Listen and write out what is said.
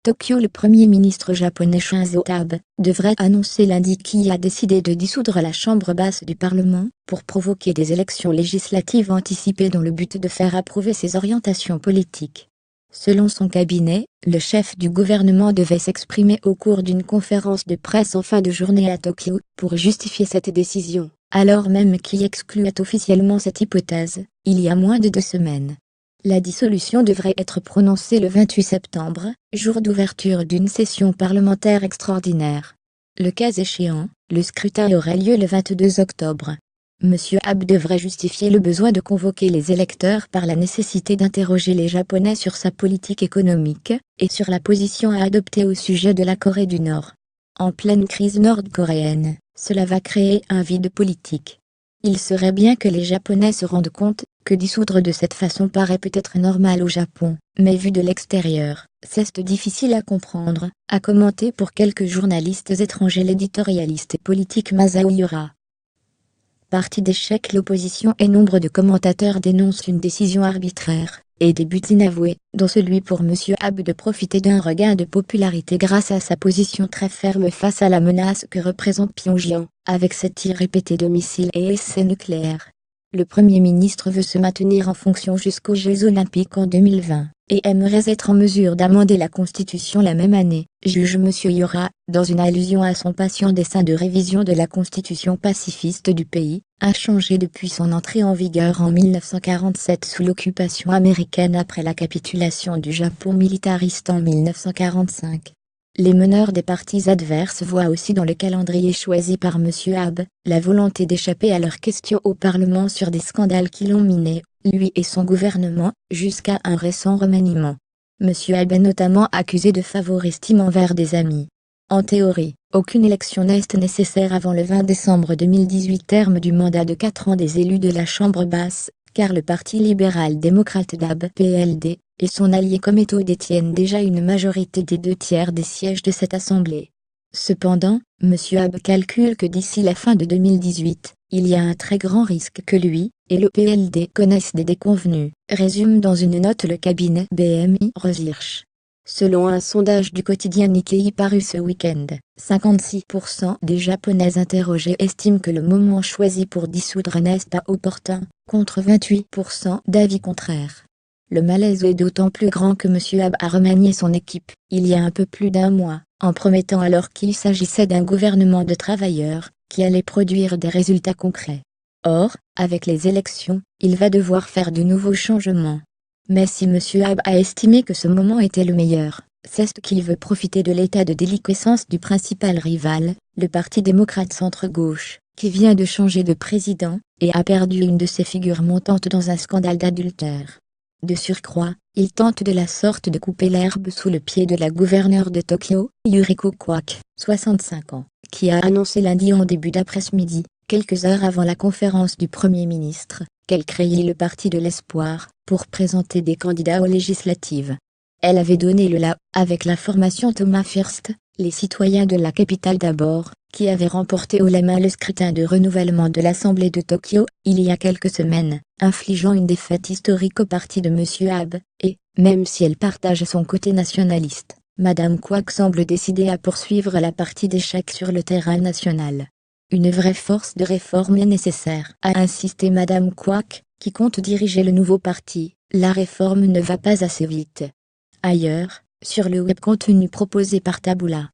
Tokyo. Le premier ministre japonais Shinzo Abe devrait annoncer lundi qu'il a décidé de dissoudre la chambre basse du Parlement pour provoquer des élections législatives anticipées dans le but de faire approuver ses orientations politiques. Selon son cabinet, le chef du gouvernement devait s'exprimer au cours d'une conférence de presse en fin de journée à Tokyo pour justifier cette décision, alors même qu'il excluait officiellement cette hypothèse, il y a moins de 2 semaines. La dissolution devrait être prononcée le 28 septembre, jour d'ouverture d'une session parlementaire extraordinaire. Le cas échéant, le scrutin aurait lieu le 22 octobre. Monsieur Abe devrait justifier le besoin de convoquer les électeurs par la nécessité d'interroger les Japonais sur sa politique économique et sur la position à adopter au sujet de la Corée du Nord. En pleine crise nord-coréenne, cela va créer un vide politique. Il serait bien que les Japonais se rendent compte que dissoudre de cette façon paraît peut-être normal au Japon, mais vu de l'extérieur, c'est difficile à comprendre, a commenté pour quelques journalistes étrangers l'éditorialiste politique Masao Yura. Partie d'échec. L'opposition et nombre de commentateurs dénoncent une décision arbitraire et des buts inavoués, dont celui pour M. Abe de profiter d'un regain de popularité grâce à sa position très ferme face à la menace que représente Pyongyang, avec ses tirs répétés de missiles et essais nucléaires. Le Premier ministre veut se maintenir en fonction jusqu'aux Jeux Olympiques en 2020, et aimerait être en mesure d'amender la Constitution la même année, juge M. Yura, dans une allusion à son patient dessein de révision de la Constitution pacifiste du pays, inchangée depuis son entrée en vigueur en 1947 sous l'occupation américaine après la capitulation du Japon militariste en 1945. Les meneurs des partis adverses voient aussi dans le calendrier choisi par M. Abe, la volonté d'échapper à leurs questions au Parlement sur des scandales qui l'ont miné, lui et son gouvernement, jusqu'à un récent remaniement. M. Abe est notamment accusé de favoritisme envers des amis. En théorie, aucune élection n'est nécessaire avant le 20 décembre 2018, terme du mandat de 4 ans des élus de la Chambre basse, car le Parti libéral-démocrate d'Abe (PLD) et son allié Komeito détiennent déjà une majorité des 2/3 des sièges de cette assemblée. Cependant, M. Abe calcule que d'ici la fin de 2018, il y a un très grand risque que lui et le PLD connaissent des déconvenues, résume dans une note le cabinet BMI Research. Selon un sondage du quotidien Nikkei paru ce week-end, 56% des Japonais interrogés estiment que le moment choisi pour dissoudre n'est pas opportun, contre 28% d'avis contraires. Le malaise est d'autant plus grand que M. Abe a remanié son équipe, il y a un peu plus d'1 mois, en promettant alors qu'il s'agissait d'un gouvernement de travailleurs, qui allait produire des résultats concrets. Or, avec les élections, il va devoir faire de nouveaux changements. Mais si M. Abe a estimé que ce moment était le meilleur, c'est qu'il veut profiter de l'état de déliquescence du principal rival, le Parti démocrate centre-gauche, qui vient de changer de président, et a perdu une de ses figures montantes dans un scandale d'adultère. De surcroît, il tente de la sorte de couper l'herbe sous le pied de la gouverneure de Tokyo, Yuriko Kwak, 65 ans, qui a annoncé lundi en début d'après-midi, quelques heures avant la conférence du Premier ministre, qu'elle créait le Parti de l'Espoir, pour présenter des candidats aux législatives. Elle avait donné le la, avec la formation Thomas First, les citoyens de la capitale d'abord, qui avaient remporté haut la main le scrutin de renouvellement de l'Assemblée de Tokyo, il y a quelques semaines, infligeant une défaite historique au parti de M. Abe, et, même si elle partage son côté nationaliste, Mme Kwak semble décidée à poursuivre la partie d'échec sur le terrain national. Une vraie force de réforme est nécessaire, a insisté Mme Kwak, qui compte diriger le nouveau parti. La réforme ne va pas assez vite. Ailleurs, sur le web contenu proposé par Taboola,